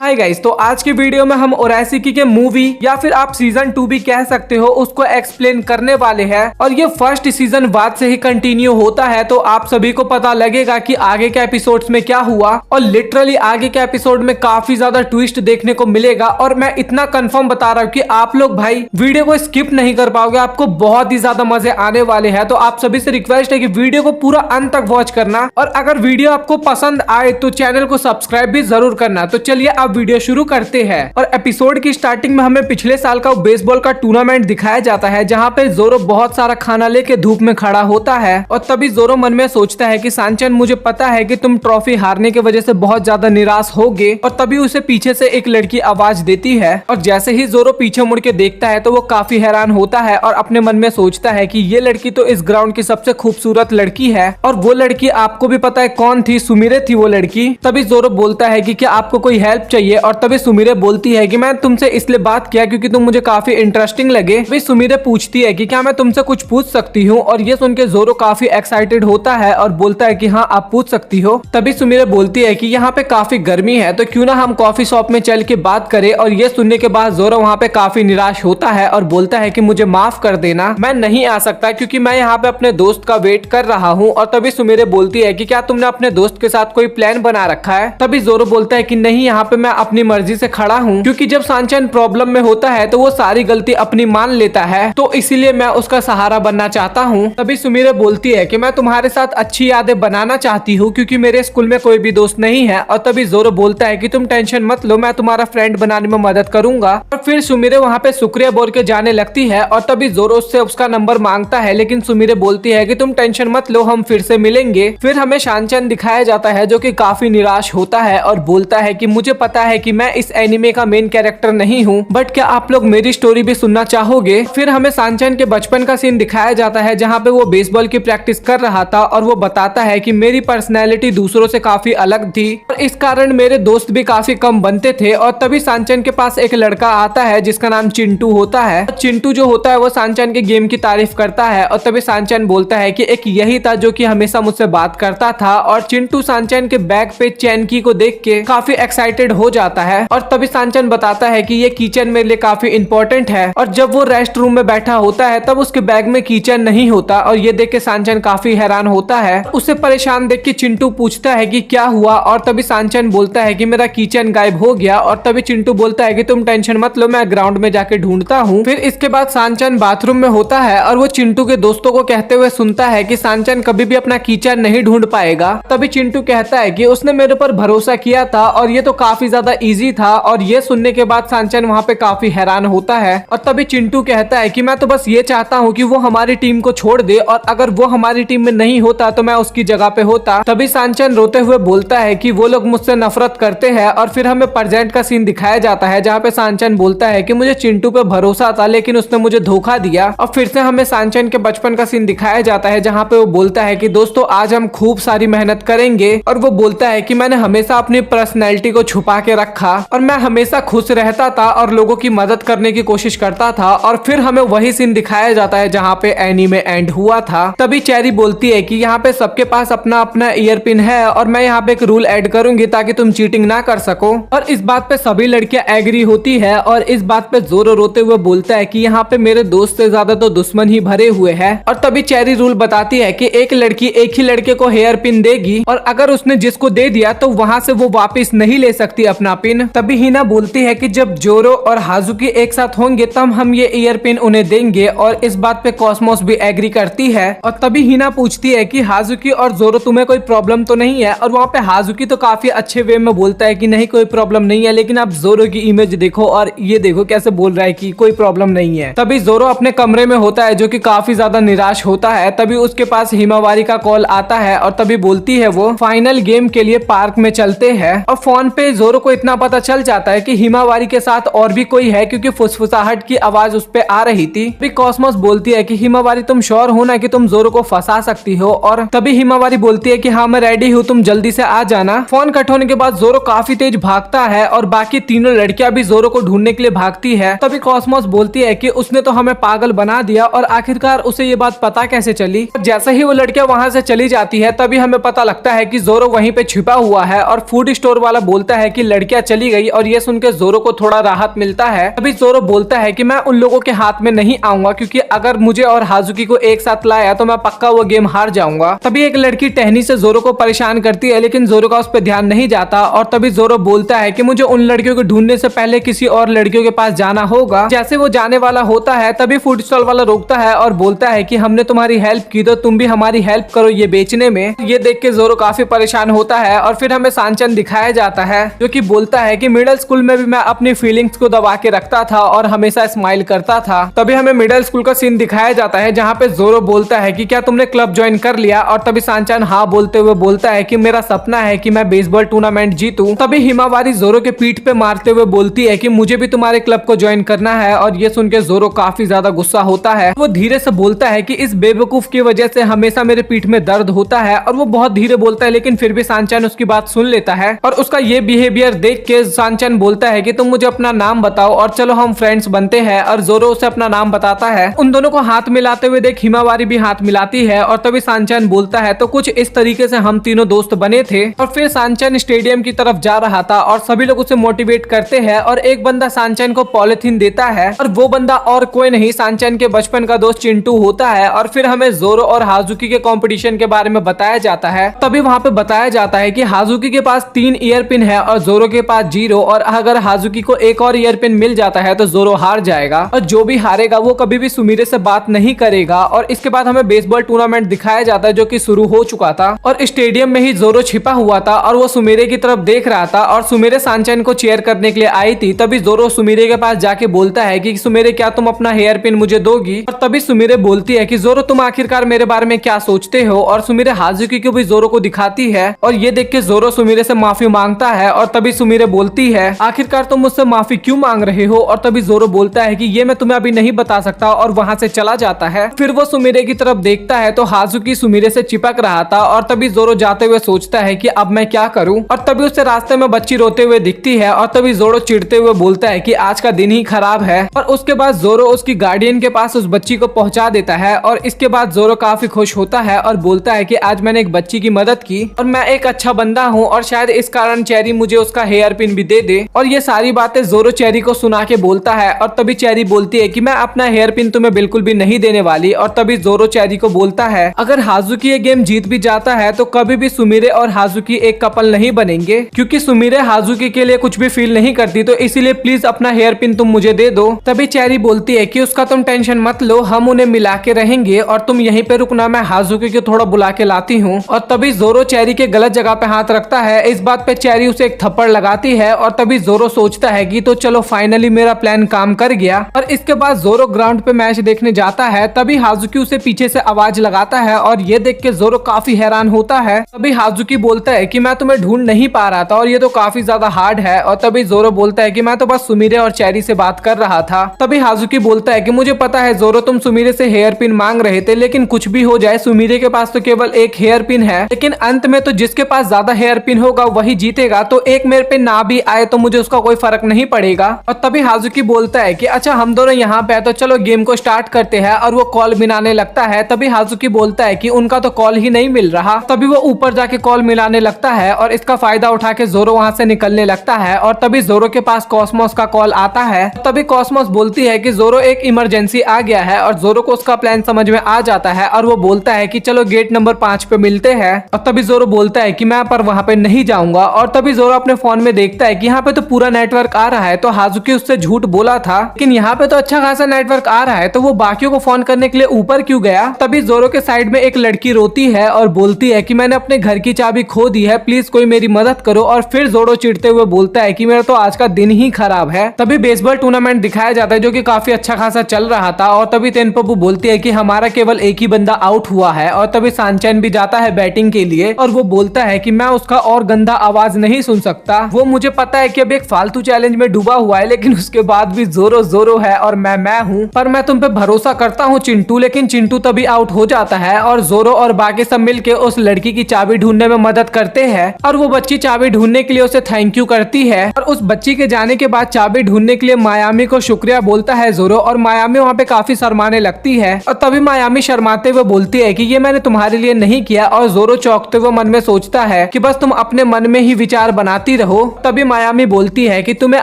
Hi guys, तो आज की वीडियो में हम ओराइसिकी के मूवी या फिर आप सीजन 2 भी कह सकते हो उसको एक्सप्लेन करने वाले हैं। और ये फर्स्ट सीजन बाद से ही कंटिन्यू होता है, तो आप सभी को पता लगेगा कि आगे के एपिसोड्स में क्या हुआ। और लिटरली आगे के एपिसोड में काफी ज्यादा ट्विस्ट देखने को मिलेगा। और मैं इतना कंफर्म बता रहा हूँ कि आप लोग भाई वीडियो को स्किप नहीं कर पाओगे, आपको बहुत ही ज्यादा मजे आने वाले हैं। तो आप सभी से रिक्वेस्ट है कि वीडियो को पूरा अंत तक वॉच करना, और अगर वीडियो आपको पसंद आए तो चैनल को सब्सक्राइब भी जरूर करना। तो चलिए अब वीडियो शुरू करते हैं। और एपिसोड की स्टार्टिंग में हमें पिछले साल का बेसबॉल का टूर्नामेंट दिखाया जाता है, जहां पे जोरो बहुत सारा खाना लेके धूप में खड़ा होता है। और तभी जोरो मन में सोचता है कि सांचन, मुझे पता है कि तुम ट्रॉफी हारने की वजह से बहुत ज्यादा निराश होगे। और तभी उसे पीछे से एक लड़की आवाज देती है, और जैसे ही जोरो पीछे मुड़ के देखता है तो वो काफी हैरान होता है और अपने मन में सोचता है कि ये लड़की तो इस ग्राउंड की सबसे खूबसूरत लड़की है। और वो लड़की आपको भी पता है कौन थी, सुमिरे थी वो लड़की। तभी जोरो बोलता है कि क्या आपको कोई हेल्प चाहिए। और तभी सुमिरे बोलती है कि मैं तुमसे इसलिए बात किया क्योंकि तुम मुझे काफी इंटरेस्टिंग लगे। फिर सुमिरे पूछती है कि क्या मैं तुमसे कुछ पूछ सकती हूँ। और ये सुन के जोरो काफी एक्साइटेड होता है और बोलता है कि हाँ आप पूछ सकती हो। तभी सुमिरे बोलती है कि यहाँ पे काफी गर्मी है, तो क्यों ना हम कॉफी शॉप में चल के बात करें। और ये सुनने के बाद जोरो वहाँ पे काफी निराश होता है और बोलता है कि मुझे माफ कर देना, मैं नहीं आ सकता क्योंकि मैं यहाँ पे अपने दोस्त का वेट कर रहा हूँ। और तभी सुमिरे बोलती है कि क्या तुमने अपने दोस्त के साथ कोई प्लान बना रखा है। तभी जोरो बोलता है कि नहीं, यहाँ पे मैं अपनी मर्जी से खड़ा हूँ, क्योंकि जब सांचन प्रॉब्लम में होता है तो वो सारी गलती अपनी मान लेता है, तो इसीलिए मैं उसका सहारा बनना चाहता हूँ। तभी सुमिरे बोलती है कि मैं तुम्हारे साथ अच्छी यादें बनाना चाहती हूँ क्योंकि मेरे स्कूल में कोई भी दोस्त नहीं है। और तभी जोरो बोलता है कि तुम टेंशन मत लो, मैं तुम्हारा फ्रेंड बनाने में मदद करूंगा। और फिर सुमिरे वहाँ पे शुक्रिया बोल के जाने लगती है। और तभी जोरो उससे उसका नंबर मांगता है, लेकिन सुमिरे बोलती है कि तुम टेंशन मत लो, हम फिर से मिलेंगे। फिर हमें शानचन दिखाया जाता है जो कि काफी निराश होता है और बोलता है कि मुझे पता है कि मैं इस एनिमे का मेन कैरेक्टर नहीं हूँ, बट क्या आप लोग मेरी स्टोरी भी सुनना चाहोगे। फिर हमें सांचन के बचपन का सीन दिखाया जाता है जहाँ पे वो बेसबॉल की प्रैक्टिस कर रहा था। और वो बताता है कि मेरी पर्सनैलिटी दूसरों से काफी अलग थी और इस कारण मेरे दोस्त भी काफी कम बनते थे। और तभी सांचन के पास एक लड़का आता है जिसका नाम चिंटू होता है। चिंटू जो होता है वो सांचन के गेम की तारीफ करता है। और तभी सांचन बोलता है कि एक यही था जो कि हमेशा मुझसे बात करता था। और चिंटू सांचन के बैग पे चैन की को देख के काफी एक्साइटेड हो जाता है। और तभी सांचन बताता है कि ये कीचेन मेरे लिए काफी इंपॉर्टेंट है। और जब वो रेस्ट रूम में बैठा होता है तब उसके बैग में कीचेन नहीं होता। और ये देख के सांचन काफी हैरान होता है। उसे परेशान देख के चिंटू पूछता है कि क्या हुआ। और तभी सांचन बोलता है कि मेरा कीचेन गायब हो गया। और तभी चिंटू बोलता है कि तुम टेंशन मत लो, मैं ग्राउंड में जाके ढूंढता हूँ। फिर इसके बाद सांचन बाथरूम में होता है और वो चिंटू के दोस्तों को कहते हुए सुनता है कि सांचन कभी भी अपना कीचेन नहीं ढूंढ पाएगा। तभी चिंटू कहता है कि उसने मेरे पर भरोसा किया था और ये तो काफी ज्यादा इजी था। और ये सुनने के बाद सांचन वहाँ पे काफी हैरान होता है। और तभी चिंटू कहता है कि मैं तो बस ये चाहता हूँ कि वो हमारी टीम को छोड़ दे, और अगर वो हमारी टीम में नहीं होता तो मैं उसकी जगह पे होता। तभी सांचन रोते हुए बोलता है कि वो लोग मुझसे नफरत करते हैं। और फिर हमें प्रेजेंट का सीन दिखाया जाता है जहाँ पे सांचन बोलता है कि मुझे चिंटू पे भरोसा था लेकिन उसने मुझे धोखा दिया। और फिर से हमें सांचन के बचपन का सीन दिखाया जाता है जहाँ पे वो बोलता है कि दोस्तों आज हम खूब सारी मेहनत करेंगे। और वो बोलता है कि मैंने हमेशा अपनी पर्सनैलिटी को छुपा के रखा और मैं हमेशा खुश रहता था और लोगों की मदद करने की कोशिश करता था। और फिर हमें वही सीन दिखाया जाता है जहाँ पे एनीमे एंड हुआ था। तभी चेरी बोलती है कि यहाँ पे सबके पास अपना अपना ईयर पिन है और मैं यहाँ पे एक रूल ऐड करूंगी ताकि तुम चीटिंग ना कर सको। और इस बात पे सभी लड़कियां एग्री होती है। और इस बात पे जोरो रोते हुए बोलता है कि यहाँ पे मेरे दोस्त से ज्यादा तो दुश्मन ही भरे हुए हैं। और तभी चेरी रूल बताती है कि एक लड़की एक ही लड़के को हेयर पिन देगी, और अगर उसने जिसको दे दिया तो वहां से वो वापिस नहीं ले सकती अपना पिन। तभी हिना बोलती है कि जब जोरो और हाजुकी एक साथ होंगे तब हम ये ईयर पिन उन्हें देंगे। और इस बात पे कॉस्मोस भी एग्री करती है। और तभी हिना पूछती है कि हाजुकी और जोरो तुम्हें कोई प्रॉब्लम तो नहीं है। और वहाँ पे हाजुकी तो काफी अच्छे वे में बोलता है कि नहीं कोई प्रॉब्लम नहीं है, लेकिन आप जोरो की इमेज देखो और ये देखो कैसे बोल रहा है कि कोई प्रॉब्लम नहीं है। तभी जोरो अपने कमरे में होता है जो कि काफी ज्यादा निराश होता है। तभी उसके पास हिमावारी का कॉल आता है और तभी बोलती है वो फाइनल गेम के लिए पार्क में चलते हैं। और फोन पे जोरो को इतना पता चल जाता है कि हिमावारी के साथ और भी कोई है क्योंकि फुसफुसाहट की आवाज उस पे आ रही थी। फिर कॉस्मोस बोलती है कि हिमावारी तुम श्योर हो ना कि तुम जोरो को फंसा सकती हो। और तभी हिमावारी बोलती है कि हाँ मैं रेडी हूँ, तुम जल्दी से आ जाना। फोन कट होने के बाद जोरो काफी तेज भागता है और बाकी तीनों लड़कियां भी जोरो को ढूंढने के लिए भागती है। तभी कॉस्मोस बोलती है कि उसने तो हमें पागल बना दिया और आखिरकार उसे ये बात पता कैसे चली। जैसे ही वो लड़कियां वहां से चली जाती है तभी हमें पता लगता है कि जोरो वहीं पे छिपा हुआ है। और फूड स्टोर वाला बोलता है कि लड़कियां चली गई और ये सुनकर जोरो को थोड़ा राहत मिलता है। तभी जोरो बोलता है कि मैं उन लोगों के हाथ में नहीं आऊंगा, क्योंकि अगर मुझे और हाजुकी को एक साथ लाया तो मैं पक्का वो गेम हार जाऊंगा। तभी एक लड़की टहनी से जोरो को परेशान करती है, लेकिन जोरो का उस पर ध्यान नहीं जाता और तभी जोरो बोलता है कि मुझे उन लड़कियों को ढूंढने से पहले किसी और लड़कियों के पास जाना होगा। जैसे वो जाने वाला होता है तभी फूड स्टॉल वाला रोकता है और बोलता है कि हमने तुम्हारी हेल्प की तो तुम भी हमारी हेल्प करो ये बेचने में। ये देख के जोरो काफी परेशान होता है और फिर हमें सांचन दिखाया जाता है जो कि बोलता है कि मिडिल स्कूल में भी मैं अपनी फीलिंग्स को दबा के रखता था और हमेशा स्माइल करता था। तभी हमें मिडिल स्कूल का सीन दिखाया जाता है जहाँ पे जोरो बोलता है कि क्या तुमने क्लब ज्वाइन कर लिया, और तभी सांचन हाँ बोलते हुए बोलता है कि मेरा सपना है कि मैं बेसबॉल टूर्नामेंट जीतूं। तभी हिमावारी जोरो के पीठ पे मारते हुए बोलती है कि मुझे भी तुम्हारे क्लब को ज्वाइन करना है, और ये सुन के जोरो काफी ज्यादा गुस्सा होता है। वो धीरे से बोलता है कि इस बेवकूफ की वजह से हमेशा मेरे पीठ में दर्द होता है, और वो बहुत धीरे बोलता है लेकिन फिर भी सांचन उसकी बात सुन लेता है। और उसका ये बिहेवियर देख के सांचन बोलता है कि तुम मुझे अपना नाम बताओ और चलो हम फ्रेंड्स बनते हैं, और जोरो उसे अपना नाम बताता है। उन दोनों को हाथ मिलाते हुए देख हिमावारी भी हाथ मिलाती है और तभी सांचन बोलता है तो कुछ इस तरीके से हम तीनों दोस्त बने थे। और फिर सांचन स्टेडियम की तरफ जा रहा था और सभी लोग उसे मोटिवेट करते हैं और एक बंदा सांचन को पॉलिथीन देता है, और वो बंदा और कोई नहीं सांचन के बचपन का दोस्त चिंटू होता है। और फिर हमें जोरो और हाजुकी के कंपटीशन के बारे में बताया जाता है। तभी वहाँ पे बताया जाता है कि हाजुकी के पास 3 ईयर पिन है और जोरो के पास 0, और अगर हाजुकी को एक और ईयर पिन मिल जाता है तो जोरो हार जाएगा, और जो भी हारेगा वो कभी भी सुमिरे से बात नहीं करेगा। और इसके बाद हमें बेसबॉल टूर्नामेंट दिखाया जाता है जो कि शुरू हो चुका था, और स्टेडियम में ही जोरो छिपा हुआ था और वो सुमिरे की तरफ देख रहा था, और सुमिरे सांचन को चेयर करने के लिए आई थी। तभी जोरो सुमिरे के पास जाके बोलता है कि सुमिरे क्या तुम अपना हेयर पिन मुझे दोगी, और तभी सुमिरे बोलती है कि जोरो तुम आखिरकार मेरे बारे में क्या सोचते हो, और सुमिरे हाजुकी को भी जोरो को दिखाती है। और ये देख के जोरो सुमिरे से माफी मांगता है, और तभी सुमिरे बोलती है आखिरकार तुम मुझसे माफी क्यों मांग रहे हो, और तभी जोरो बोलता है कि ये मैं तुम्हें अभी नहीं बता सकता, और वहाँ से चला जाता है। फिर वो सुमिरे की तरफ देखता है तो हाजुकी सुमिरे से चिपक रहा था, और तभी जोरो जाते हुए सोचता है कि अब मैं क्या करूं, और तभी उससे रास्ते में बच्ची रोते हुए दिखती है, और तभी जोरो चिढ़ते हुए बोलता है कि आज का दिन ही खराब है। और उसके बाद जोरो उसकी गार्डियन के पास उस बच्ची को पहुंचा देता है, और इसके बाद जोरो काफी खुश होता है और बोलता है कि आज मैंने एक बच्ची की मदद की और मैं एक अच्छा बंदा हूँ, और शायद इस कारण चेरी मुझे उसका हेयर पिन भी दे दे। और ये सारी बातें जोरो चेरी को सुना के बोलता है, और तभी चेरी बोलती है कि मैं अपना हेयर पिन तुम्हें बिल्कुल भी नहीं देने वाली। और तभी जोरो चेरी को बोलता है अगर हाजुकी ये गेम जीत भी जाता है तो कभी भी सुमिरे और हाजुकी एक कपल नहीं बनेंगे, क्योंकि सुमिरे हाजुकी के लिए कुछ भी फील नहीं करती, तो इसीलिए प्लीज अपना हेयर पिन तुम मुझे दे दो। तभी चेरी बोलती है कि उसका तुम टेंशन मत लो, हम उन्हें मिला के रहेंगे और तुम यहीं पे रुकना, मैं हाजुकी को थोड़ा बुला के लाती हूँ। और तभी जोरो चेरी के गलत जगह पे हाथ रखता है। इस बात पे चेरी उसे एक थप्पड़ लगाती है, और तभी जोरो सोचता है कि तो चलो फाइनली मेरा प्लान काम कर गया। और इसके बाद जोरो ग्राउंड पे मैच देखने जाता है, तभी हाजुकी उसे पीछे से आवाज लगाता है, और ये देख के जोरो काफी हैरान होता है। तभी हाजुकी बोलता है कि मैं तुम्हें ढूंढ नहीं पा रहा था और ये तो काफी ज्यादा हार्ड है। और तभी जोरो बोलता है कि मैं तो बस सुमिरे और चेरी से बात कर रहा था। तभी हाजुकी बोलता है कि मुझे पता है जोरो तुम सुमिरे से हेयर पिन मांग रहे थे, लेकिन कुछ भी हो जाए सुमिरे के पास तो केवल एक हेयर पिन है, लेकिन अंत में तो जिसके पास ज्यादा हेयर पिन होगा वही जीतेगा, तो एक मेरे पे ना भी आए तो मुझे उसका कोई फर्क नहीं पड़ेगा। और तभी हाजुकी बोलता है कि अच्छा हम दोनों यहाँ पे है तो चलो गेम को स्टार्ट करते हैं, और वो कॉल मिलाने लगता है। तभी हाजुकी बोलता है कि उनका तो कॉल ही नहीं मिल रहा। तभी वो ऊपर जाके कॉल मिलाने लगता है, और इसका फायदा उठा के जोरो वहाँ से निकलने लगता है। और तभी जोरो के पास कॉस्मोस का कॉल आता है। तभी कॉस्मोस बोलती है कि जोरो एक इमरजेंसी आ गया है, और जोरो को उसका प्लान समझ में आ जाता है, और वो बोलता है कि चलो गेट नंबर 5 पे मिलते हैं। और तभी जोरो बोलता है कि मैं पर वहाँ पे नहीं जाऊंगा। और तभी जोरो अपने फोन में देखता है कि यहाँ पे तो पूरा नेटवर्क आ रहा है, तो हाजुकी उससे झूठ बोला था, लेकिन यहाँ पे तो अच्छा खासा नेटवर्क आ रहा है, तो वो बाकियों को फोन करने के लिए ऊपर क्यों गया। तभी जोरो के साइड में एक लड़की रोती है और बोलती है कि मैंने अपने घर की चाबी खो दी है, प्लीज कोई मेरी मदद करो। और फिर जोरो चिढ़ते हुए बोलता है कि मेरा तो आज का दिन ही खराब है। तभी बेसबॉल टूर्नामेंट दिखाया जाता है जो कि काफी अच्छा खासा चल रहा था, और तभी तेनपब्बू बोलती है कि हमारा केवल एक ही बंदा आउट हुआ है। और तभी सांचन भी जाता है बैटिंग के लिए, और वो बोलता है कि मैं उसका और गंदा आवाज नहीं सुन सकता। वो मुझे पता है कि अब एक फालतू चैलेंज में डूबा हुआ है, लेकिन उसके बाद भी जोरो जोरो है और मैं हूँ, पर मैं तुम पे भरोसा करता हूँ चिंटू। लेकिन चिंटू तभी आउट हो जाता है, और जोरो और बाकी सब मिलके उस लड़की की चाबी ढूंढने में मदद करते हैं, और वो बच्ची चाबी ढूंढने के लिए उसे थैंक यू करती है। और उस बच्ची के जाने के बाद चाबी ढूंढने के लिए मायामी को शुक्रिया बोलता है जोरो, और मायामी वहाँ पे काफी शर्माने लगती है। और तभी मायामी शर्माते हुए बोलती है कि ये मैंने तुम्हारे लिए नहीं किया। और जोरो चौंकते हुए मन में सोचता है कि बस तुम अपने मन में ही विचार बनाती रहो। तभी मायामी बोलती है कि तुम्हें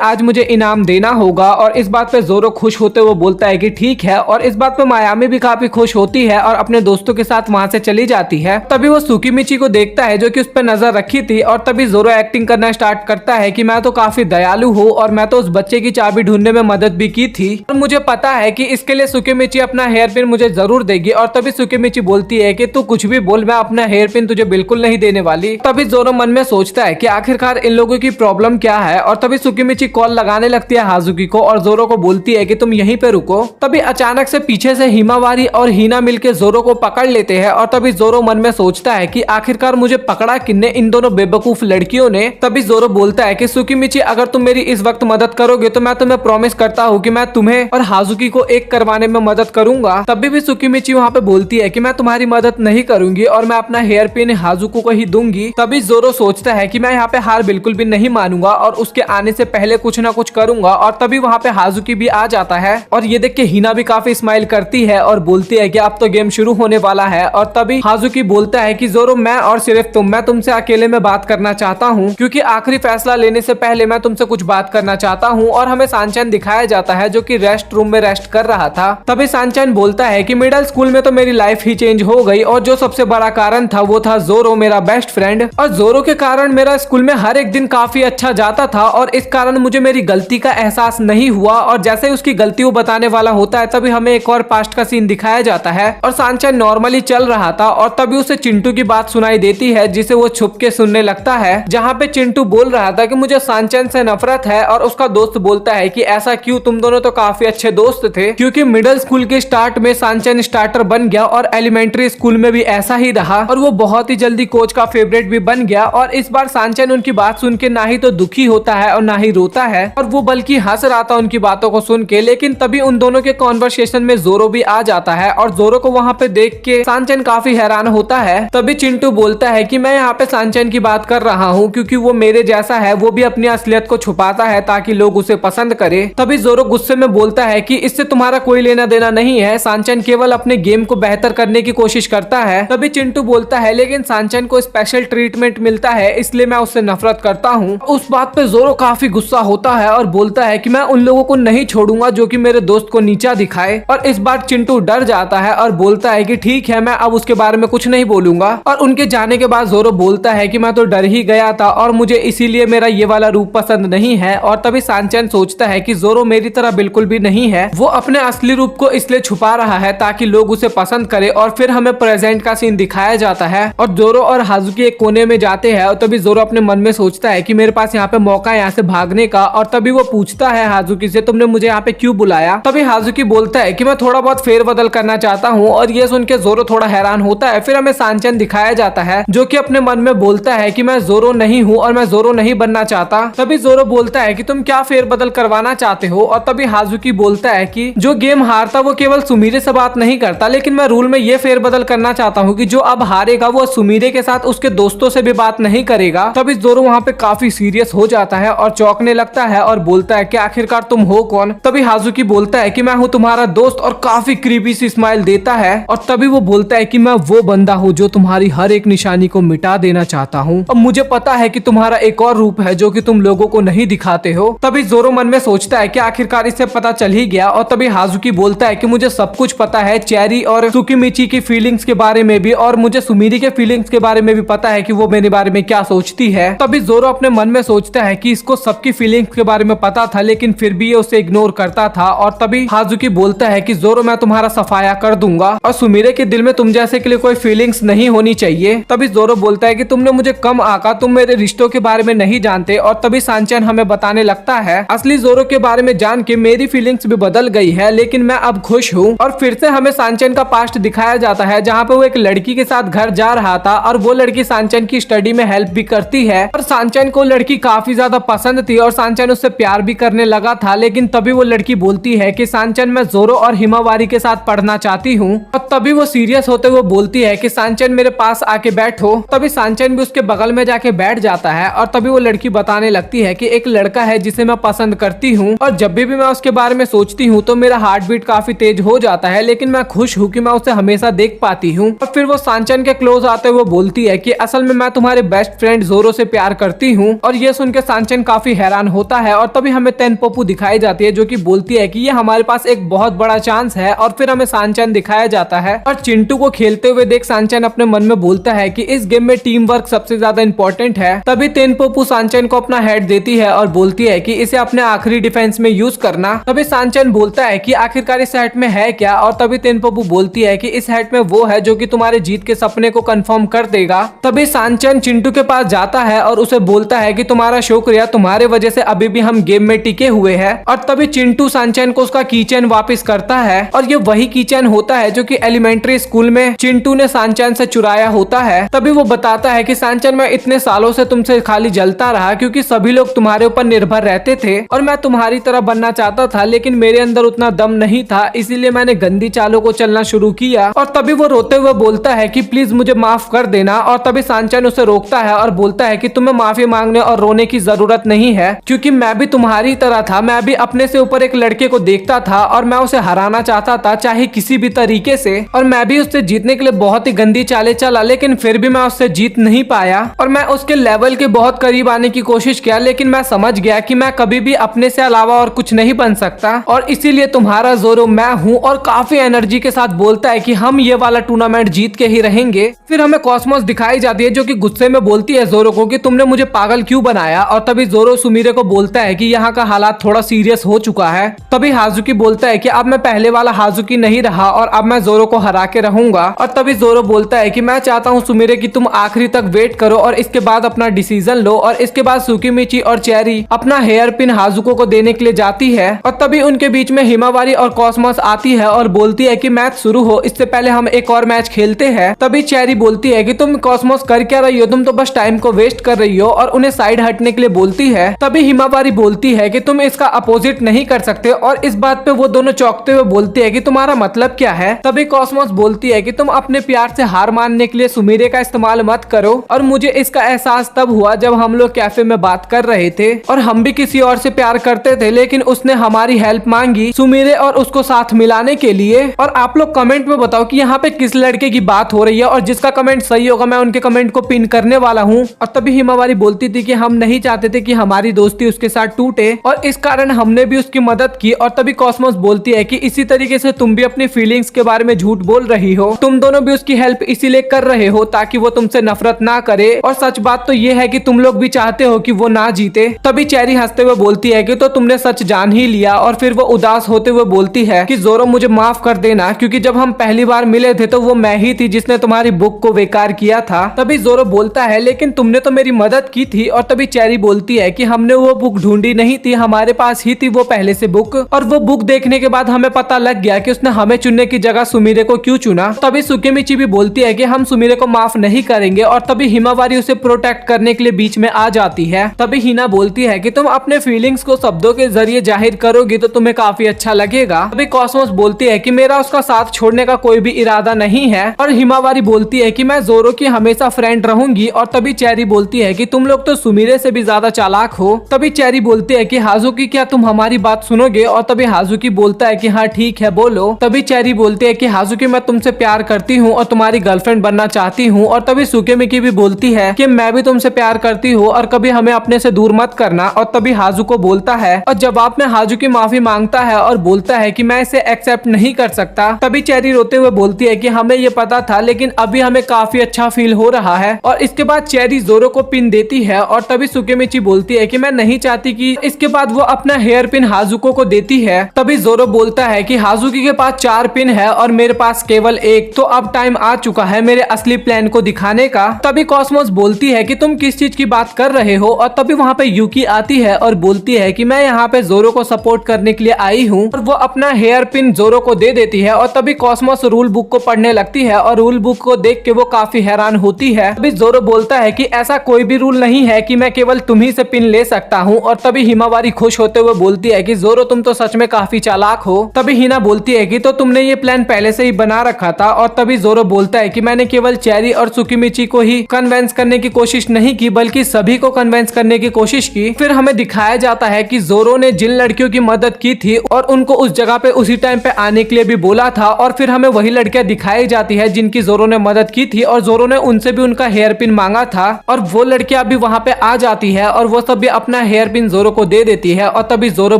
आज मुझे इनाम देना होगा और इस बात पे जोरो खुश होते हुए बोलता है कि ठीक है। और इस बात पे मायामी भी काफी खुश होती है और अपने दोस्तों के साथ वहाँ से चली जाती है। तभी वो सुकीमिची को देखता है जो कि उस पर नजर रखी थी और तभी जोरो एक्टिंग करना स्टार्ट करता है कि मैं तो काफी दयालु हूँ और मैं तो उस बच्चे की चाबी ढूंढने में मदद भी की थी और मुझे पता है कि इसके लिए सुकीमिची अपना हेयर पिन मुझे जरूर देगी। और तभी सुकीमिची बोलती है कि तू कुछ भी बोल, मैं अपना हेयर पिन तुझे बिल्कुल नहीं देने वाली। तभी जोरो मन में सोचता है कि आखिरकार इन लोगों की प्रॉब्लम क्या है। और तभी सुकीमिची कॉल लगाने लगती है हाजुकी को और जोरो को बोलती है कि तुम यहीं पे रुको। तभी अचानक से पीछे से हिमावारी और हीना मिलके जोरो को पकड़ लेते हैं और तभी जोरो मन में सोचता है कि आखिरकार मुझे पकड़ा किन्ने, इन दोनों बेवकूफ लड़कियों ने। तभी जोरो बोलता है कि सुकीमिची अगर तुम मेरी इस वक्त मदद करोगे तो मैं तुम्हें प्रॉमिस करता हूँ कि मैं तुम्हें और हाजुकी को एक करवाने में मदद करूंगा। तभी भी सुकीमिची वहाँ पे बोलती है कि मैं तुम्हारी मदद नहीं करूंगी और मैं अपना हेयर पिन हाजुको को ही दूंगी। तभी जोरो सोचता है कि मैं यहाँ पे हार बिल्कुल भी नहीं मानूंगा और उसके आने से पहले कुछ ना कुछ करूंगा। और तभी वहाँ पे हाजुकी भी आ जाता है और ये देख के हिना भी काफी स्माइल करती है और बोलती है कि अब तो गेम शुरू होने वाला है। और तभी हाजुकी बोलता है कि जोरो मैं और सिर्फ मैं तुमसे अकेले में बात करना चाहता हूँ क्योंकि आखिरी फैसला लेने से पहले मैं तुमसे कुछ बात करना चाहता हूँ। और हमें सांचन दिखाया जाता है जो कि रेस्ट रूम में रेस्ट कर रहा था। तभी सांचन बोलता है कि मिडिल स्कूल में तो मेरी लाइफ ही चेंज हो गई और जो सबसे बड़ा कारण था वो था जोरो, मेरा बेस्ट फ्रेंड। और जोरो के कारण मेरा स्कूल में हर एक दिन काफी अच्छा जाता था और इस कारण मुझे मेरी गलती का एहसास नहीं हुआ। और जैसे ही उसकी गलती वो बताने वाला होता है तभी हमें एक और पास्ट का सीन दिखाया जाता है और सांचन नॉर्मली चल रहा था और तभी उसे चिंटू की बात सुनाई देती है जिसे वो छुप के सुनने लगता है, जहाँ पे चिंटू बोल रहा था कि मुझे सांचन से नफरत है। और उसका दोस्त बोलता है कि ऐसा क्यों, तुम दोनों तो काफी अच्छे दोस्त थे। क्योंकि मिडिल स्कूल के स्टार्ट में सांचन स्टार्टर बन गया और एलिमेंट्री स्कूल में भी ऐसा ही रहा और वो बहुत ही जल्दी कोच का फेवरेट भी बन गया। और इस बार सांचन उनकी बात सुन के ना ही तो दुखी होता है और ना ही रोता है और वो बल्कि हंस रहा था उनकी बातों को सुन के। लेकिन तभी उन दोनों के कॉन्वर्सेशन में जोरो भी आ जाता है और जोरो को वहाँ पे देख के सांचन काफी हैरान होता है। तभी चिंटू बोलता है कि मैं यहाँ पे सांचन की बात कर रहा हूँ क्योंकि वो मेरे जैसा है, वो भी अपनी असलियत को छुपाता है ताकि लोग उसे पसंद करे। तभी जोरो गुस्से में बोलता है कि इससे तुम्हारा कोई लेना देना नहीं है, सांचन केवल अपने गेम को बेहतर करने की कोशिश करता है। तभी चिंटू बोलता है लेकिन सांचन को स्पेशल ट्रीटमेंट मिलता है इसलिए मैं उससे नफरत करता हूँ। उस बात पे जोरो काफी गुस्सा होता है और बोलता है कि मैं उन लोगों को नहीं छोड़ूंगा जो कि मेरे दोस्त को नीचा दिखाए। और इस बार चिंटू डर जाता है और बोलता है कि ठीक है, मैं अब उसके बारे में कुछ नहीं बोलूंगा। और उनके जाने के बाद जोरो बोलता है कि मैं तो डर ही गया था और मुझे इसीलिए मेरा ये वाला रूप पसंद नहीं है। और तभी सांचन सोचता है कि जोरो मेरी तरह बिल्कुल भी नहीं है, वो अपने असली रूप को इसलिए छुपा रहा है ताकि लोग उसे पसंद करे। और फिर हमें प्रेजेंट का सीन दिखाया जाता है और जोरो और हाजुकी एक कोने में जाते हैं और तभी जोरो अपने मन में सोचता है कि मेरे पास यहाँ पे मौका है यहाँ से भागने का। और तभी वो पूछता है हाजुकी से तुमने मुझे यहाँ पे क्यों बुलाया। तभी हाजुकी बोलता है कि मैं थोड़ा बहुत फेरबदल करना चाहता हूँ। और ये सुन के जोरो थोड़ा हैरान होता है। फिर हमें सांचन दिखाया जाता है जो कि अपने मन में बोलता है कि मैं जोरो नहीं हूँ और मैं जोरो नहीं बनना चाहता। तभी जोरो बोलता है कि तुम क्या फेरबदल करवाना चाहते हो। और तभी हाजुकी बोलता है कि जो गेम हारता वो केवल सुमीरे से बात नहीं करता, लेकिन मैं रूल में ये फेरबदल करना चाहता हूँ कि जो अब हारेगा वो सुमीरे के साथ उसके दोस्तों से भी बात नहीं करेगा। तभी जोरो वहाँ पे काफी सीरियस हो जाता है और चौंकने लगता है और बोलता है कि आखिरकार तुम हो कौन। तभी हाजुकी बोलता है कि मैं हूँ तुम्हारा दोस्त और काफी क्रीपी सी स्माइल देता है। और तभी वो बोलता है कि मैं वो बंदा हूँ जो तुम्हारी हर एक निशानी को मिटा देना चाहता हूँ। अब मुझे पता है कि तुम्हारा एक और रूप है जो कि तुम लोगों को नहीं दिखाते हो। तभी जोरो मन में सोचता है कि आखिरकार इससे पता चल ही गया। और तभी हाजुकी बोलता है कि मुझे सब कुछ पता है, चेरी और सुकीमिची की फीलिंग्स के बारे में भी, और मुझे सुमीरी के फीलिंग्स के बारे में भी पता है कि वो मेरे बारे में क्या सोचती है। तभी जोरो अपने मन में सोचता है कि इसको सबकी फीलिंग्स के बारे में पता था लेकिन फिर भी ये उसे इग्नोर करता था। और तभी हाजुकी बोलता है कि जोरो मैं तुम्हारा सफाया कर दूंगा और सुमीरे के दिल में तुम जैसे के लिए कोई फीलिंग्स नहीं होनी चाहिए। तभी जोरो बोलता है कि तुमने मुझे कम आका, तुम मेरे रिश्तों के बारे में नहीं जानते। और तभी सांचन हमें बताने लगता है असली जोरो के बारे में जान के मेरी फीलिंग्स भी बदल गई है लेकिन मैं अब खुश हूँ। और फिर से हमें सांचन का पास्ट दिखाया जाता है जहाँ पे वो एक लड़की के साथ घर जा रहा था और वो लड़की सांचन की स्टडी में हेल्प भी करती है और सांचन को लड़की काफी ज्यादा पसंद थी और सांचन उससे प्यार भी करने लगा था। लेकिन तभी वो लड़की बोलती है कि सांचन मैं जोरो और हिमावारी के साथ पढ़ना चाहती हूँ। और तभी वो सीरियस होते हुए बोलती है कि सांचन मेरे पास आके बैठो। तभी सांचन भी उसके बगल में जाके बैठ जाता है और तभी वो लड़की बताने लगती है कि एक लड़का है जिसे मैं पसंद करती हूँ और जब भी मैं उसके बारे में सोचती हूँ तो मेरा हार्ट बीट काफी तेज हो जाता है, लेकिन मैं खुश हूँ कि मैं उसे हमेशा देख पाती हूँ। और फिर वो सांचन के क्लोज आते हुए बोलती है कि असल में मैं तुम्हारे बेस्ट फ्रेंड जोरो से प्यार करती सकती हूँ। और ये सुन के सांचन काफी हैरान होता है और तभी हमें तेनपोपू दिखाई जाती है जो कि बोलती है कि ये हमारे पास एक बहुत बड़ा चांस है। और फिर हमें सांचन दिखाया जाता है और चिंटू को खेलते हुए देख सांचन अपने मन में बोलता है कि इस गेम में टीम वर्क सबसे ज्यादा इंपॉर्टेंट है। तभी तेनपोपू सांचन को अपना हेड देती है और बोलती है कि इसे अपने आखिरी डिफेंस में यूज करना। तभी सांचन बोलता है कि आखिरकार इस हेड में है क्या, और तभी तेनपोपू बोलती है कि इस हेड में वो है जो कि तुम्हारे जीत के सपने को कंफर्म कर देगा। तभी सांचन चिंटू के पास जाता है और उसे बोलता है कि तुम्हारा शुक्रिया, तुम्हारे वजह से अभी भी हम गेम में टिके हुए हैं। और तभी चिंटू सांचन को उसका कीचेन वापस करता है और ये वही कीचेन होता है जो कि एलिमेंट्री स्कूल में चिंटू ने सांचन से चुराया होता है। तभी वो बताता है कि सांचन, मैं इतने सालों से तुमसे खाली जलता रहा क्योंकि सभी लोग तुम्हारे ऊपर निर्भर रहते थे और मैं तुम्हारी तरह बनना चाहता था, लेकिन मेरे अंदर उतना दम नहीं था, इसीलिए मैंने गंदी चालों को चलना शुरू किया। और तभी वो रोते हुए बोलता है कि प्लीज मुझे माफ कर देना। और तभी सांचन उसे रोकता है और बोलता है कि तुम्हें माफी मांगने और रोने की जरूरत नहीं है, क्योंकि मैं भी तुम्हारी तरह था। मैं भी अपने से ऊपर एक लड़के को देखता था और मैं उसे हराना चाहता था, चाहे किसी भी तरीके से। और मैं भी उससे जीतने के लिए बहुत ही गंदी चालें चला, लेकिन फिर भी मैं उससे जीत नहीं पाया और मैं उसके लेवल के बहुत करीब आने की कोशिश किया, लेकिन मैं समझ गया कि मैं कभी भी अपने से अलावा और कुछ नहीं बन सकता और इसीलिए तुम्हारा जोरो मैं हूँ। और काफी एनर्जी के साथ बोलता है कि हम ये वाला टूर्नामेंट जीत के ही रहेंगे। फिर हमें कॉस्मोस दिखाई जाती है जो कि गुस्से में बोलती है जोरो को कि तुमने मुझे पागल क्यों बनाया। और तभी जोरो सुमीरे को बोलता है कि यहाँ का हालात थोड़ा सीरियस हो चुका है। तभी हाजुकी बोलता है कि अब मैं पहले वाला हाजुकी नहीं रहा और अब मैं जोरो को हरा के रहूंगा। और तभी जोरो बोलता है कि मैं चाहता हूँ सुमीरे कि तुम आखिरी तक वेट करो और इसके बाद अपना डिसीजन लो। और इसके बाद सुकीमिची और चेरी अपना हेयर पिन हाजुको को देने के लिए जाती है और तभी उनके बीच में हिमावारी और कॉस्मोस आती है और बोलती है कि मैच शुरू हो, इससे पहले हम एक और मैच खेलते हैं। तभी चेरी बोलती है कि तुम कॉस्मोस कर क्या रही हो, तुम तो बस टाइम को वेस्ट कर रही हो, और उन्हें साइड हटने के लिए बोलती है। तभी हिमावारी बोलती है कि तुम इसका अपोजिट नहीं कर सकते और इस बात पे वो दोनों चौंकते हुए बोलती है कि तुम्हारा मतलब क्या है। तभी कॉस्मोस बोलती है कि तुम अपने प्यार से हार मानने के लिए सुमीरे का इस्तेमाल मत करो और मुझे इसका एहसास तब हुआ जब हम लोग कैफे में बात कर रहे थे और हम भी किसी और से प्यार करते थे, लेकिन उसने हमारी हेल्प मांगी सुमीरे और उसको साथ मिलाने के लिए। और आप लोग कमेंट में बताओ कि यहाँ पे किस लड़के की बात हो रही है और जिसका कमेंट सही होगा मैं उनके कमेंट को पिन करने वाला हूँ। और तभी हिमावारी बोलती थी कि हम नहीं चाहते थे कि हमारी दोस्ती उसके साथ टूटे और इस कारण हमने भी उसकी मदद की। और तभी कॉस्मोस बोलती है कि इसी तरीके से तुम भी अपनी फीलिंग्स के बारे में झूठ बोल रही हो, तुम दोनों भी उसकी हेल्प इसीलिए कर रहे हो ताकि वो तुमसे नफरत ना करे, और सच बात तो ये है कि तुम लोग भी चाहते हो कि वो ना जीते। तभी चेरी हंसते हुए बोलती है कि तो तुमने सच जान ही लिया। और फिर वो उदास होते हुए बोलती है कि जोरो मुझे माफ कर देना, क्योंकि जब हम पहली बार मिले थे तो वो मैं ही थी जिसने तुम्हारी बुक को बेकार किया था। तभी जोरो बोलता है लेकिन तुमने तो मेरी मदद की थी। और तभी चेरी बोलती है कि हमने वो बुक ढूंढी नहीं थी, हमारे पास ही थी वो पहले से बुक, और वो बुक देखने के बाद हमें पता लग गया कि उसने हमें चुनने की जगह सुमीरे को क्यों चुना। तभी सुकीमिची भी बोलती है कि हम सुमीरे को माफ नहीं करेंगे। और तभी हिमावारी उसे प्रोटेक्ट करने के लिए बीच में आ जाती है। तभी हिना बोलती है कि तुम अपने फीलिंग्स को शब्दों के जरिए जाहिर करोगी तो तुम्हें काफी अच्छा लगेगा। तभी कॉस्मोस बोलती है कि मेरा उसका साथ छोड़ने का कोई भी इरादा नहीं है। और हिमावारी बोलती है कि मैं जोरो की हमेशा फ्रेंड रहूंगी। और तभी चेरी बोलती है कि तुम लोग तो सुमीरे से भी ज्यादा चालाक हो। तभी चेरी बोलती है कि हाजुकी क्या तुम हमारी बात सुनोगे। और तभी हाजुकी बोलता है कि हाँ ठीक है बोलो। तभी चेरी बोलती है कि हाजुकी मैं तुमसे प्यार करती हूँ और तुम्हारी गर्लफ्रेंड बनना चाहती हूँ। और तभी सुकेमिकी भी बोलती है कि मैं भी तुमसे प्यार करती हूँ और कभी हमें अपने से दूर मत करना। और तभी हाजुको बोलता है और जवाब में हाजुकी माफी मांगता है और बोलता है कि मैं इसे एक्सेप्ट नहीं कर सकता। तभी चेरी रोते हुए बोलती है कि हमें ये पता था, लेकिन अभी हमें काफी अच्छा फील हो रहा है। और इसके बाद चेरी जोरो को पिन देती है। और तभी सुकेमिची बोलती है कि मैं नहीं चाहती कि इसके बाद वो अपना हेयर पिन हाजुको को देती है। तभी जोरो बोलता है कि हाजुकी के पास 4 पिन है और मेरे पास केवल 1, तो अब टाइम आ चुका है मेरे असली प्लान को दिखाने का। तभी कॉस्मोस बोलती है कि तुम किस चीज की बात कर रहे हो। और तभी वहाँ पे यूकी आती है और बोलती है कि मैं यहाँ पे जोरो को सपोर्ट करने के लिए आई हूँ, और वो अपना हेयर पिन जोरो को दे देती है। और तभी कॉस्मोस रूल बुक को पढ़ने लगती है और रूल बुक को देख के वो काफी हैरान होती है। तभी जोरो बोलता है कि ऐसा कोई भी रूल नहीं है कि मैं केवल तुम्ही से पिन ले सकता हूँ। और तभी हिमावारी खुश होते हुए बोलती है कि जोरो तुम तो सच में काफी चालाक हो। तभी हिना बोलती है कि तो तुमने ये प्लान पहले से ही बना रखा था। और तभी जोरो बोलता है कि मैंने केवल चेरी और सुकीमिची को ही कन्वेंस करने की कोशिश नहीं की, बल्कि सभी को कन्वेंस करने की कोशिश की। फिर हमें दिखाया जाता है कि जोरो ने जिन लड़कियों की मदद की थी और उनको उस जगह पे उसी टाइम पे आने के लिए भी बोला था, और फिर हमें वही लड़कियां दिखाई जाती है जिनकी जोरो ने मदद की थी और जोरो ने उनसे भी उनका हेयर पिन मांगा था। और वो लड़कियां भी वहाँ पे आ जाती है और वो सब भी अपना हेयर पिन जोरो को दे देती है। और तभी जोरो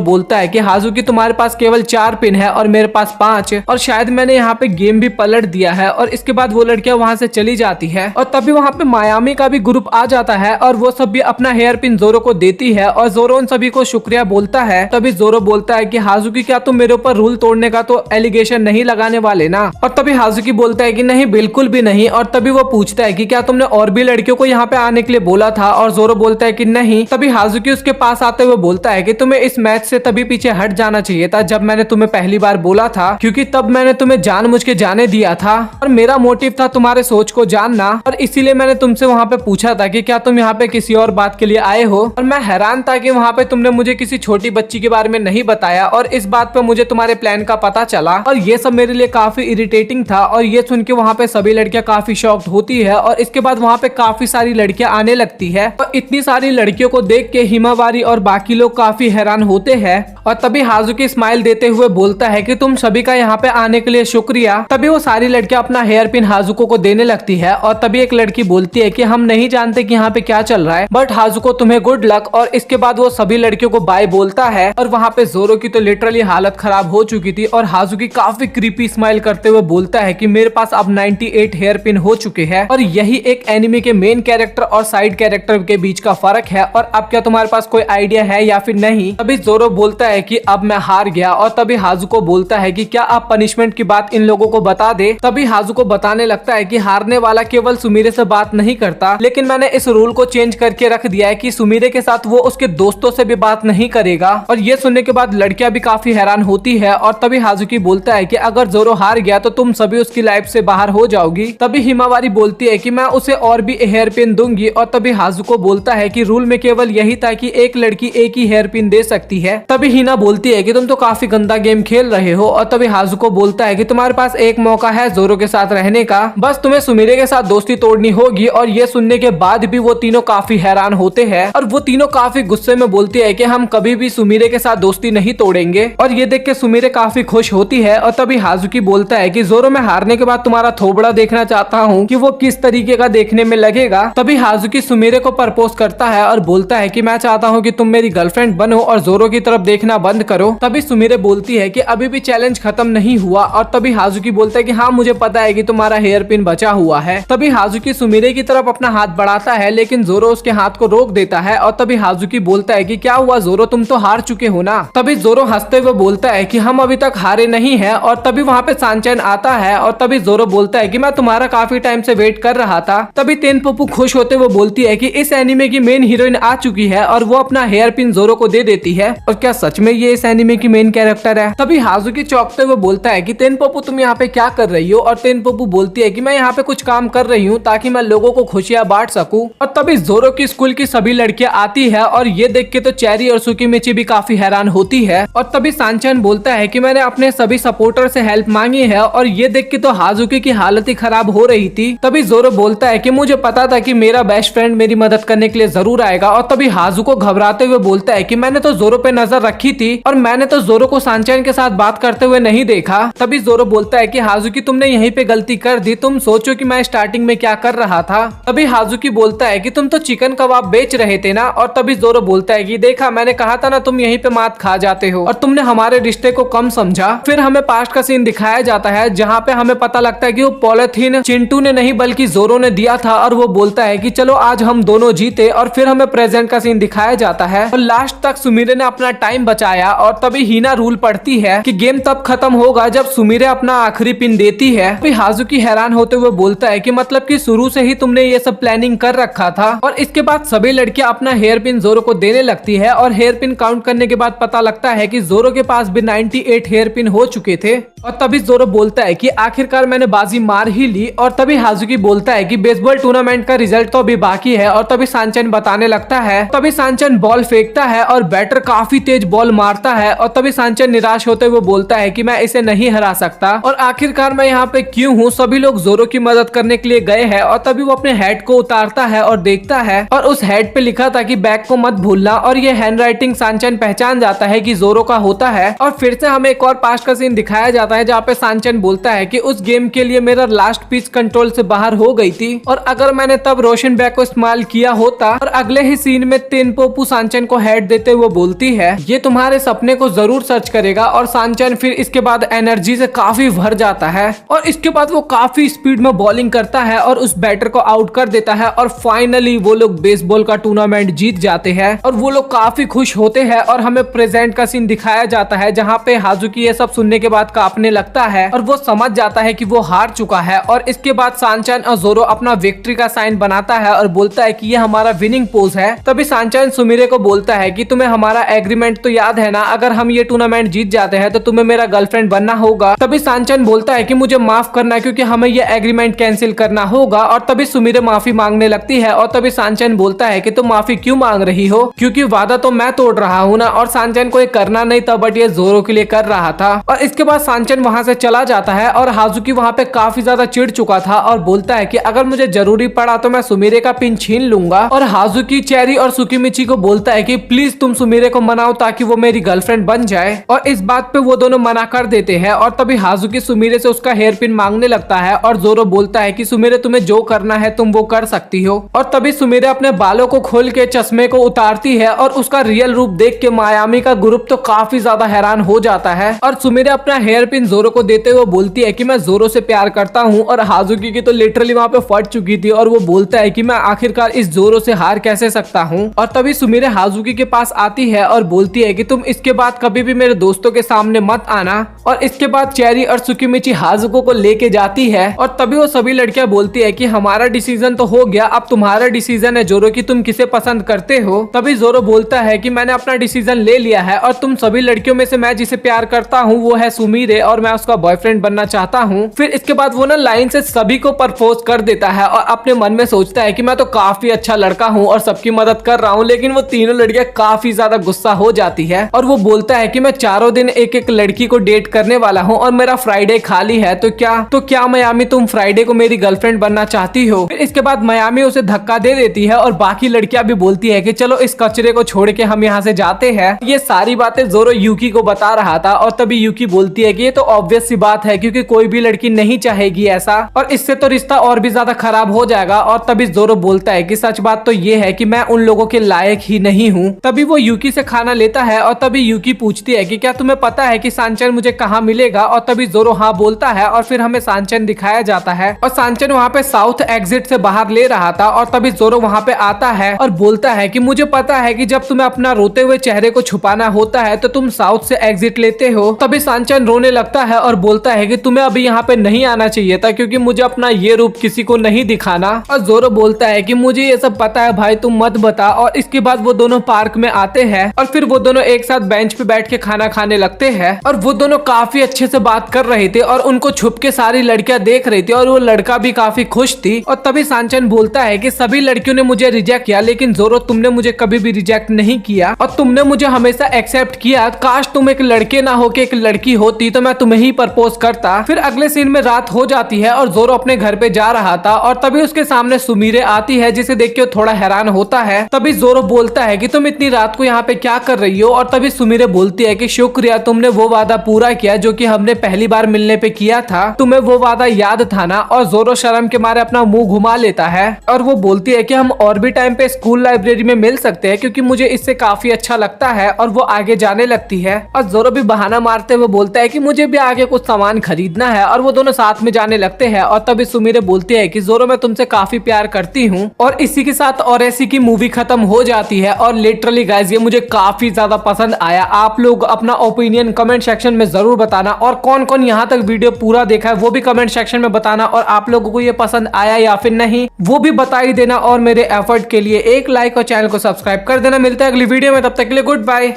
बोलता है कि हाजुकी तुम्हारे पास केवल 4 पिन है और मेरे पास 5 और शायद मैंने यहाँ पे गेम भी पलट दिया है। और इसके बाद वो लड़कियां वहाँ से चली जाती है और तभी वहाँ पे मायामी का भी ग्रुप आ जाता है और वो सब भी अपना हेयर पिन जोरो को देती है और जोरो उन सभी को शुक्रिया बोलता है। तभी जोरो बोलता है कि हाजुकी क्या तुम मेरे ऊपर रूल तोड़ने का तो एलिगेशन नहीं लगाने वाले ना। और तभी हाजुकी बोलता है कि नहीं बिल्कुल भी नहीं। और तभी वो पूछता है कि क्या तुमने और भी लड़कियों को यहाँ पे आने के लिए बोला था। और जोरो बोलता है कि नहीं। तभी हाजुकी उसके पास आते हुए बोलता है कि तुम्हें इस मैच से तभी पीछे हट जाना चाहिए था जब मैंने तुम्हें पहली बार बोला था, क्योंकि तब मैंने तुम्हें जानबूझ के जाने दिया था और मेरा मोटिव था तुम्हारे सोच को जानना और इसीलिए मैंने तुमसे वहाँ पे पूछा था कि क्या तुम यहाँ पे किसी और बात के लिए आए हो। और मैं हैरान था कि वहाँ पे तुमने मुझे किसी छोटी बच्ची के बारे में नहीं बताया और इस बात पे मुझे तुम्हारे प्लान का पता चला और ये सब मेरे लिए काफी इरिटेटिंग था। और ये सुन के वहाँ पे सभी लड़कियां काफी शॉक्ड होती है और इसके बाद वहाँ पे काफी सारी लड़कियां आने लगती है और इतनी सारी लड़कियों को देख के हिमावारी और बाकी लोग काफी हैरान होते हैं। और तभी हाजुकी स्माइल देते हुए बोलता है कि तुम सभी का यहाँ पे आने के लिए शुक्रिया। तभी वो सारी लड़कियां अपना हेयर पिन हाजुको को देने लगती है और तभी एक लड़की बोलती है कि हम नहीं जानते कि यहाँ पे क्या चल रहा है, बट हाजुको तुम्हें गुड लक। और इसके बाद वो सभी लड़कियों को बाय बोलता है और वहाँ पे जोरो की तो लिटरली हालत खराब हो चुकी थी और हाजुकी काफी क्रीपी स्माइल करते हुए बोलता है कि मेरे पास अब 98 हेयर पिन हो चुके हैं और यही एक एनिमे के मेन कैरेक्टर और साइड कैरेक्टर के बीच का फर्क है। और अब क्या तुम्हारे पास कोई आइडिया है या फिर नहीं। तभी जोरो बोलता है कि अब मैं हार गया। और तभी हाजुको बोलता है कि क्या आप पनिशमेंट की बात इन लोगों को बता दे। तभी हाजुको बताने लगता है कि हारने वाला केवल सुमीरे से बात नहीं करता, लेकिन मैंने इस रूल को चेंज करके रख दिया है कि सुमीरे के साथ वो उसके दोस्तों से भी बात नहीं करेगा। और ये सुनने के बाद लड़कियां भी काफी हैरान होती है। और तभी हाजुकी बोलता है कि अगर जोरो हार गया तो तुम सभी उसकी लाइफ से बाहर हो जाओगी। तभी हिमावारी बोलती है कि मैं उसे और भी हेयर पिन दूंगी। और तभी हाजुको बोलता है कि रूल में केवल यही था कि एक लड़की एक ही हेयर पिन दे सकती है। तभी हिना बोलती है कि तुम तो काफी गंदा गेम खेल रहे हो। और तभी हाजुको बोलता है कि तुम्हारे पास एक मौका है जोरो के साथ रहने का, बस तुम्हें सुमीरे के साथ दोस्ती तोड़नी होगी। और ये सुनने के बाद भी वो तीनों काफी हैरान होते हैं और वो तीनों काफी गुस्से में बोलती है कि हम कभी भी सुमीरे के साथ दोस्ती नहीं तोड़ेंगे। और ये देख के सुमीरे काफी खुश होती है। और तभी हाजुकी बोलता है कि जोरो मैं हारने के बाद तुम्हारा थोबड़ा देखना चाहता हूँ कि वो किस तरीके का देखने में लगेगा। तभी हाजुकी सुमीरे को प्रपोज करता है और बोलता है कि मैं चाहता हूँ कि तुम मेरी गर्लफ्रेंड बनो और जोरो की तरफ देखना बंद करो। तभी सुमीरे बोलती है कि अभी भी चैलेंज खत्म नहीं हुआ। और तभी हाजुकी बोलता है कि हाँ मुझे पता है कि तुम्हारा हेयर पिन बचा हुआ है। तभी हाजुकी सुमीरे की तरफ अपना हाथ बढ़ाता है, लेकिन जोरो उसके हाथ को रोक देता है। और तभी हाजुकी बोलता है कि क्या हुआ जोरो, तुम तो हार चुके हो ना। तभी जोरो हंसते हुए बोलता है कि हम अभी तक हारे नहीं है। और तभी वहाँ पे सांचैन आता है और तभी जोरो बोलता है कि मैं तुम्हारा काफी टाइम से वेट कर रहा था। तभी तेनपोपू खुश होते हुए बोलती है कि इस एनिमे की मेन हीरोइन आ चुकी है और वो अपना हेयर पिन जोरो को दे देती है। और क्या सच में ये इस एनिमे की मेन कैरेक्टर है। तभी हाजुकी चौंकते हुए बोलता है कि तेनपोपू तुम यहाँ पे क्या कर रही हो। और तेनपोपू बोलती है कि मैं यहाँ पे कुछ काम कर रही हूँ ताकि मैं लोगों को खुशियाँ बांट सकूं। और तभी जोरो की स्कूल की सभी लड़कियां आती है और ये देख के तो चेरी और सुकीमिची भी काफी हैरान होती है। और तभी सांचैन बोलता है कि मैंने अपने सभी सपोर्टर से हेल्प मांगी है। और ये देख के तो हाजुकी की हालत ही खराब हो रही थी। तभी जोरो बोलता है कि मुझे पता था कि मेरा बेस्ट फ्रेंड मेरी मदद करने के लिए जरूर आएगा। और तभी हाजुको घबराते हुए बोलता है कि मैंने तो जोरो पे नजर रखी थी और मैंने तो जोरो को सांचैन के साथ बात करते हुए नहीं देखा। तभी जोरो बोलता है कि हाजुकी तुमने यहीं पे गलती कर दी, तुम सोचो कि मैं स्टार्टिंग में क्या कर रहा था। तभी हाजुकी बोलता है कि तुम तो चिकन कबाब बेच रहे थे ना। और तभी जोरो बोलता है कि देखा मैंने कहा था ना तुम यहीं पे मात खा जाते हो और तुमने हमारे रिश्ते को कम समझा। फिर हमें पास्ट का सीन दिखाया जाता है जहाँ पे हमें पता लगता है कि वो पॉलिथीन चिंटू ने नहीं बल्कि जोरो ने दिया था। और वो बोलता है कि चलो आज हम दोनों जीते। और फिर हमें प्रेजेंट का सीन दिखाया जाता है और लास्ट तक सुमीरे ने अपना टाइम बचाया। और तभी हीना रूल पढ़ती है कि गेम तब खत्म होगा जब सुमीरे अपना आखिरी पिन देती है। तभी हाजुकी हैरान होते हुए बोलता है कि मतलब कि शुरू से ही तुमने ये सब प्लानिंग कर रखा था। और इसके बाद सभी लड़कियां अपना हेयर पिन जोरो को देने लगती है और हेयर पिन काउंट करने के बाद पता लगता है कि जोरो के पास भी 98 हेयर पिन हो चुके थे। और तभी जोरो बोलता है कि आखिरकार मैंने बाजी मार ही ली। और तभी हाजुकी बोलता है कि बेसबॉल टूर्नामेंट का रिजल्ट तो अभी बाकी है। और तभी सांचैन बताने लगता है। तभी सांचैन बॉल फेंकता है और बैटर काफी तेज बॉल मारता है। और तभी सांचैन निराश होते हुए बोलता है कि मैं इसे नहीं हरा सकता और आखिरकार मैं यहाँ पे क्यों हूँ। सभी लोग जोरो की मदद करने के लिए गए हैं। और तभी वो अपने हेड को उतारता है और देखता है और उस हेड पे लिखा था कि बैग को मत भूलना। और ये हैंडराइटिंग सांचैन पहचान जाता है कि जोरो का होता है। और फिर से हमें एक और पास्ट का सीन दिखाया जाता है जहाँ पे सांचैन बोलता है कि उस गेम के लिए मेरा लास्ट पिच कंट्रोल से बाहर हो गई थी और अगर मैंने तब रोशन बैग को इस्तेमाल इस्तेमाल किया होता। और अगले ही सीन में तेनपोपू सांचन को हेड देते हुए बोलती है ये तुम्हारे सपने को जरूर सर्च करेगा। और सांचन फिर इसके बाद एनर्जी से काफी भर जाता है और इसके बाद वो काफी स्पीड में बॉलिंग करता है और उस बैटर को आउट कर देता है। और फाइनली वो लोग बेसबॉल का टूर्नामेंट जीत जाते हैं और वो लोग काफी खुश होते हैं। और हमें प्रेजेंट का सीन दिखाया जाता है जहाँ पे हाजुकी ये सब सुनने के बाद कांपने लगता है और वो समझ जाता है कि वो हार चुका है। और इसके बाद सांचन और जोरो अपना विक्ट्री का साइन बनाता है और बोलता है कि ये हमारा विनिंग पोज है। तभी सांचन सुमिरे को बोलता है कि तुम्हें हमारा एग्रीमेंट तो याद है ना, अगर हम ये टूर्नामेंट जीत जाते हैं तो तुम्हें मेरा गर्लफ्रेंड बनना होगा। तभी सांचन बोलता है कि मुझे माफ करना क्योंकि हमें ये एग्रीमेंट कैंसिल करना होगा। और तभी सुमिरे माफी मांगने लगती है और तभी सांचन बोलता है कि तुम माफी क्यों मांग रही हो, क्योंकि वादा तो मैं तोड़ रहा हूँ ना। और सांचन को ये करना नहीं था बट ये जोरो के लिए कर रहा था। और इसके बाद सांचन वहाँ से चला जाता है और हाजुकी वहाँ पे काफी ज्यादा चिढ़ चुका था और बोलता है कि अगर मुझे जरूरी पड़ा तो मैं सुमिरे का पिन छीन लूंगा। और हाजुकी चेरी और सुकीमिची को बोलता है कि प्लीज तुम सुमिरे को मनाओ ताकि वो मेरी गर्लफ्रेंड बन जाए। और इस बात पे वो दोनों मना कर देते हैं। और तभी हाजुकी सुमिरे से उसका हेयर पिन मांगने लगता है और जोरो बोलता है कि सुमिरे तुम्हें जो करना है तुम वो कर सकती हो। और तभी सुमिरे अपने बालों को खोल के चश्मे को उतारती है और उसका रियल रूप देख के मायामी का ग्रुप तो काफी ज्यादा हैरान हो जाता है। और सुमिरे अपना हेयर पिन जोरो को देते हुए बोलती है कि मैं जोरो से प्यार करता हूँ। और हाजुकी की तो लिटरली वहाँ पे फट चुकी थी और वो बोलता है कि मैं आखिरकार इस जोरो से हार कैसे सकता हूँ। और तभी सुमिरे हाजुकी के पास आती है और बोलती है कि तुम इसके बाद कभी भी मेरे दोस्तों के सामने मत आना। और इसके बाद चेरी और सुकीमिची हाजुको को लेके जाती है और तभी वो सभी लड़कियां बोलती है कि हमारा डिसीजन तो हो गया, अब तुम्हारा डिसीजन है जोरो कि तुम किसे पसंद करते हो। तभी जोरो बोलता है कि मैंने अपना डिसीजन ले लिया है और तुम सभी लड़कियों में से मैं जिसे प्यार करता हूँ वो है सुमिरे और मैं उसका बॉयफ्रेंड बनना चाहता हूँ। फिर इसके बाद वो ना लाइन से सभी को प्रपोज कर देता है और अपने मन में सोचता है कि मैं तो काफी अच्छा लड़का हूँ और सबकी मदद कर रहा हूँ। लेकिन वो तीनों लड़कियां काफी ज्यादा गुस्सा हो जाती है और वो बोलता है कि मैं चारों दिन एक एक लड़की को डेट करने वाला हूँ और मेरा फ्राइडे खाली है, तो क्या मयामी तुम फ्राइडे को मेरी गर्लफ्रेंड बनना चाहती हो। फिर इसके बाद मयामी उसे धक्का दे देती है और बाकी लड़कियां भी बोलती है कि चलो इस कचरे को छोड़ के हम यहाँ से जाते हैं। ये सारी बातें जोरो यूकी को बता रहा था और तभी यूकी बोलती है कि ये तो ऑब्वियस सी बात है क्योंकि कोई भी लड़की नहीं चाहेगी ऐसा और इससे तो रिश्ता और भी ज्यादा खराब हो जाएगा। और तभी जोरो बोलता है कि सच बात तो ये है कि मैं उन लोगों के लायक ही नहीं हूँ। तभी वो यूकी से खाना लेता है और तभी यूकी पूछती है कि क्या तुम्हें पता है कि सांचन मुझे कहाँ मिलेगा। और तभी जोरो हाँ बोलता है और फिर हमें सांचन दिखाया जाता है और सांचन वहाँ पे साउथ एग्जिट से बाहर ले रहा था। और तभी जोरो वहाँ पे आता है और बोलता है कि मुझे पता है कि जब तुम्हें अपना रोते हुए चेहरे को छुपाना होता है तो तुम साउथ से एग्जिट लेते हो। तभी सांचन रोने लगता है और बोलता है कि तुम्हें अभी यहाँ पे नहीं आना चाहिए था क्योंकि मुझे अपना ये रूप किसी को नहीं दिखाना। और जोरो बोलता है कि मुझे ये सब पता है भाई, तुम मत बता। और इसके बाद वो दोनों पार्क में आते हैं और फिर वो दोनों एक साथ बेंच पे बैठ के खाना खाने लगते हैं और वो दोनों काफी अच्छे से बात कर रहे थे और उनको छुप के सारी लड़कियां देख रही थी और वो लड़का भी काफी खुश थी। और तभी सांचन बोलता है कि सभी लड़कियों ने मुझे रिजेक्ट किया लेकिन जोरो तुमने मुझे कभी भी रिजेक्ट नहीं किया और तुमने मुझे हमेशा एक्सेप्ट किया। काश तुम एक लड़के ना हो के एक लड़की होती तो मैं तुम्हें ही प्रपोज करता। फिर अगले सीन में रात हो जाती है और जोरो अपने घर पे जा रहा था और तभी उसके सामने सुमिरे आती है जिसे देख के थोड़ा हैरान होता है। तभी जोरो बोलता है कि तुम इतनी रात को यहाँ पे क्या कर रही हो। और तभी सुमिरे बोलती है कि शुक्रिया, तुमने वो वादा पूरा किया जो कि हमने पहली बार मिलने पे किया था, तुम्हें वो वादा याद था ना। और जोरो शर्म के मारे अपना मुंह घुमा लेता है और वो बोलती है कि हम और भी टाइम पे स्कूल लाइब्रेरी में मिल सकते हैं क्योंकि मुझे इससे काफी अच्छा लगता है। और वो आगे जाने लगती है और जोरो भी बहाना मारते हुए बोलता है कि मुझे भी आगे कुछ सामान खरीदना है और वो दोनों साथ में जाने लगते हैं। और तभी सुमिरे बोलती है कि जोरो मैं तुमसे काफी प्यार करती हूँ। और इसी के साथ और ऐसी की मूवी खत्म हो जाती है। और लिटरली गाइस ये मुझे काफी ज्यादा पसंद आया। आप लोग अपना ओपिनियन कमेंट सेक्शन में जरूर बताना और कौन कौन यहाँ तक वीडियो पूरा देखा है वो भी कमेंट सेक्शन में बताना और आप लोगों को ये पसंद आया या फिर नहीं वो भी बता ही देना। और मेरे एफर्ट के लिए एक लाइक और चैनल को सब्सक्राइब कर देना। मिलता है अगली वीडियो में, तब तक के लिए गुड बाय।